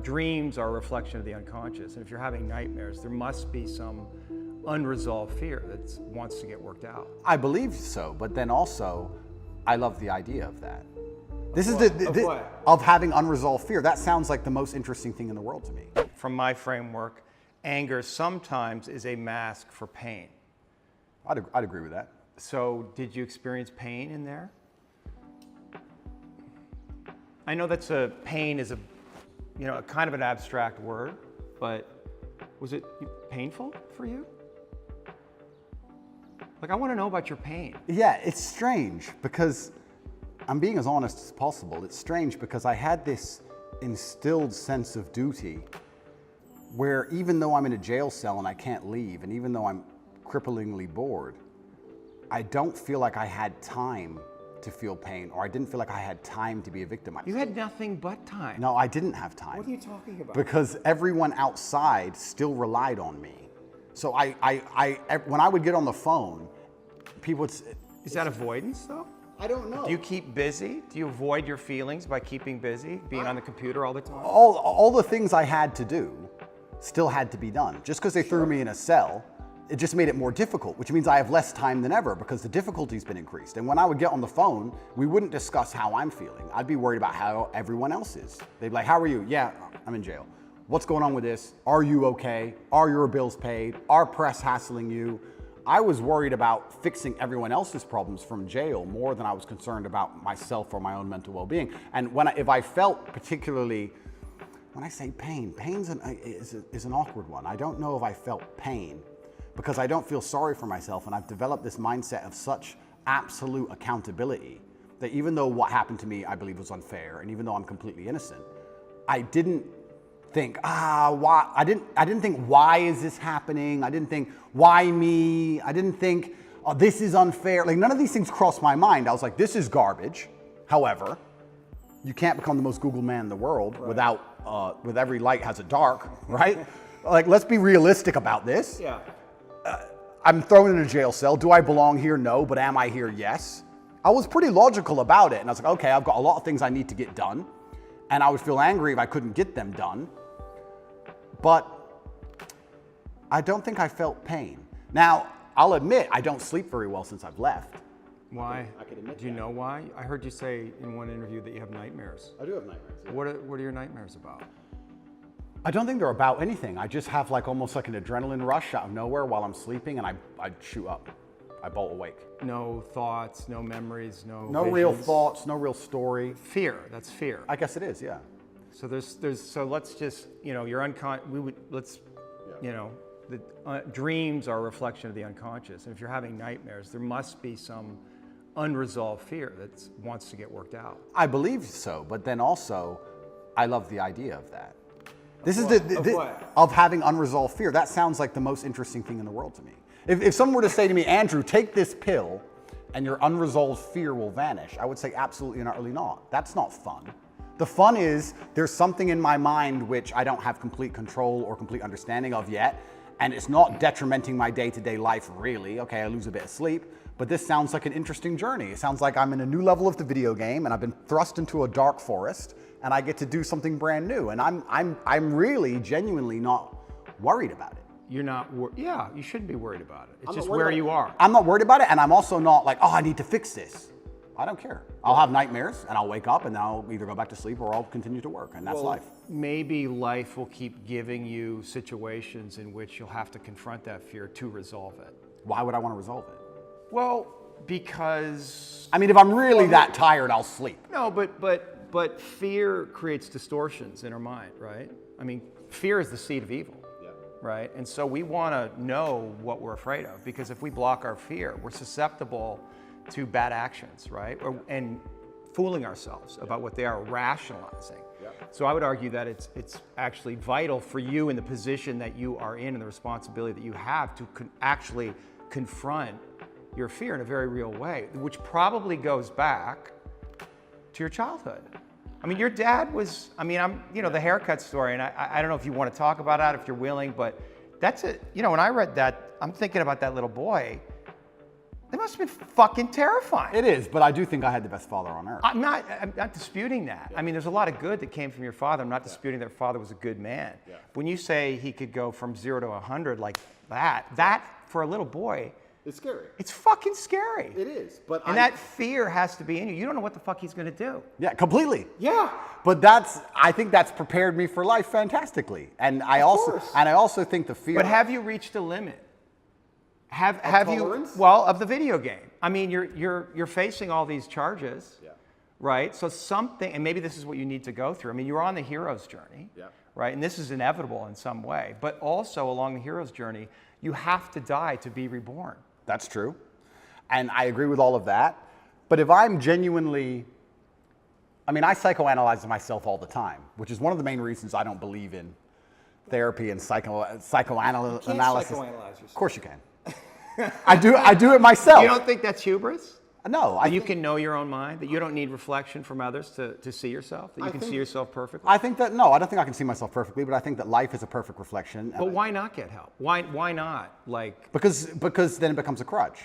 Dreams are a reflection of the unconscious, and if you're having nightmares, there must be some unresolved fear that wants to get worked out. I believe so, but then also, I love the idea of that. This is of having unresolved fear. That sounds like the most interesting thing in the world to me. From my framework, anger sometimes is a mask for pain. I'd agree with that. So, did you experience pain in there? I know pain is a kind of an abstract word, but was it painful for you? Like, I want to know about your pain. Yeah, it's strange because I'm being as honest as possible. It's strange because I had this instilled sense of duty where even though I'm in a jail cell and I can't leave, and even though I'm cripplingly bored, I don't feel like I had time to feel pain, or I didn't feel like I had time to be a victim. You had nothing but time. No, I didn't have time. What are you talking about? Because everyone outside still relied on me. So when I would get on the phone, people would... Is that avoidance, though? I don't know. Do you keep busy? Do you avoid your feelings by keeping busy, being on the computer all the time? All the things I had to do still had to be done. Just because they threw me in a cell, it just made it more difficult, which means I have less time than ever because the difficulty's been increased. And when I would get on the phone, we wouldn't discuss how I'm feeling. I'd be worried about how everyone else is. They'd be like, how are you? Yeah, I'm in jail. What's going on with this? Are you okay? Are your bills paid? Are press hassling you? I was worried about fixing everyone else's problems from jail more than I was concerned about myself or my own mental well-being. And if I felt particularly, when I say pain, is an awkward one. I don't know if I felt pain because I don't feel sorry for myself, and I've developed this mindset of such absolute accountability that even though what happened to me I believe was unfair, and even though I'm completely innocent, I didn't think, why? I didn't think, why is this happening? I didn't think, why me? I didn't think, oh, this is unfair. Like, none of these things crossed my mind. I was like, this is garbage. However, you can't become the most Google man in the world with every light has a dark, right? Like, let's be realistic about this. Yeah. I'm thrown in a jail cell. Do I belong here? No. But am I here? Yes. I was pretty logical about it. And I was like, okay, I've got a lot of things I need to get done. And I would feel angry if I couldn't get them done. But I don't think I felt pain. Now, I'll admit, I don't sleep very well since I've left. Why? I can admit Do you know why? I heard you say in one interview that you have nightmares. I do have nightmares. Yeah. What are your nightmares about? I don't think they're about anything. I just have almost like an adrenaline rush out of nowhere while I'm sleeping, and I shoot up. I bolt awake. No thoughts, no memories, no visions. Real thoughts, no real story. Fear, that's fear. I guess it is, yeah. So so let's just, you're dreams are a reflection of the unconscious. And if you're having nightmares, there must be some unresolved fear that wants to get worked out. I believe so, but then also, I love the idea of that. This is of having unresolved fear. That sounds like the most interesting thing in the world to me. If someone were to say to me, Andrew, take this pill and your unresolved fear will vanish, I would say absolutely and utterly not. That's not fun. The fun is there's something in my mind which I don't have complete control or complete understanding of yet, and it's not detrimenting my day-to-day life really. Okay, I lose a bit of sleep, but this sounds like an interesting journey. It sounds like I'm in a new level of the video game and I've been thrust into a dark forest and I get to do something brand new. And I'm really genuinely not worried about it. You're not yeah, you shouldn't be worried about it. It's just where you are. I'm not worried about it, and I'm also not like, oh, I need to fix this. I don't care. I'll have nightmares and I'll wake up and I'll either go back to sleep or I'll continue to work, and that's life. Maybe life will keep giving you situations in which you'll have to confront that fear to resolve it. Why would I want to resolve it? Well, because... I mean, if I'm really that tired, I'll sleep. No, but fear creates distortions in our mind, right? I mean, fear is the seed of evil. Right? And so we want to know what we're afraid of, because if we block our fear, we're susceptible to bad actions, right? And fooling ourselves about what they are, rationalizing. So I would argue that it's actually vital for you in the position that you are in and the responsibility that you have to actually confront your fear in a very real way, which probably goes back to your childhood. I mean, your dad was, the haircut story, and I don't know if you want to talk about that, if you're willing, but that's it. When I read that, I'm thinking about that little boy. That must have been fucking terrifying. It is, but I do think I had the best father on earth. I'm not disputing that. I mean, there's a lot of good that came from your father. I'm not disputing that your father was a good man. When you say he could go from 0 to 100 like that for a little boy, It's scary. it's fucking scary. It is, but And that fear has to be in you. You don't know what the fuck he's going to do. Yeah, completely. Yeah. But I think that's prepared me for life fantastically. And I also think the fear. But have you reached a limit? Have tolerance? you? Well, of the video game. I mean, you're facing all these charges, right? So something, and maybe this is what you need to go through. I mean, you're on the hero's journey, right? And this is inevitable in some way. But also along the hero's journey, you have to die to be reborn. That's true. And I agree with all of that. But if I'm genuinely, I mean, I psychoanalyze myself all the time, which is one of the main reasons I don't believe in therapy and psychoanalysis. You can't psychoanalyze yourself. Of course you can. I do it myself. You don't think that's hubris? No. You can know your own mind, that you don't need reflection from others to see yourself, that you can see yourself perfectly? I think that, no, I don't think I can see myself perfectly, but I think that life is a perfect reflection. But why not get help? Why not? Like, Because then it becomes a crutch.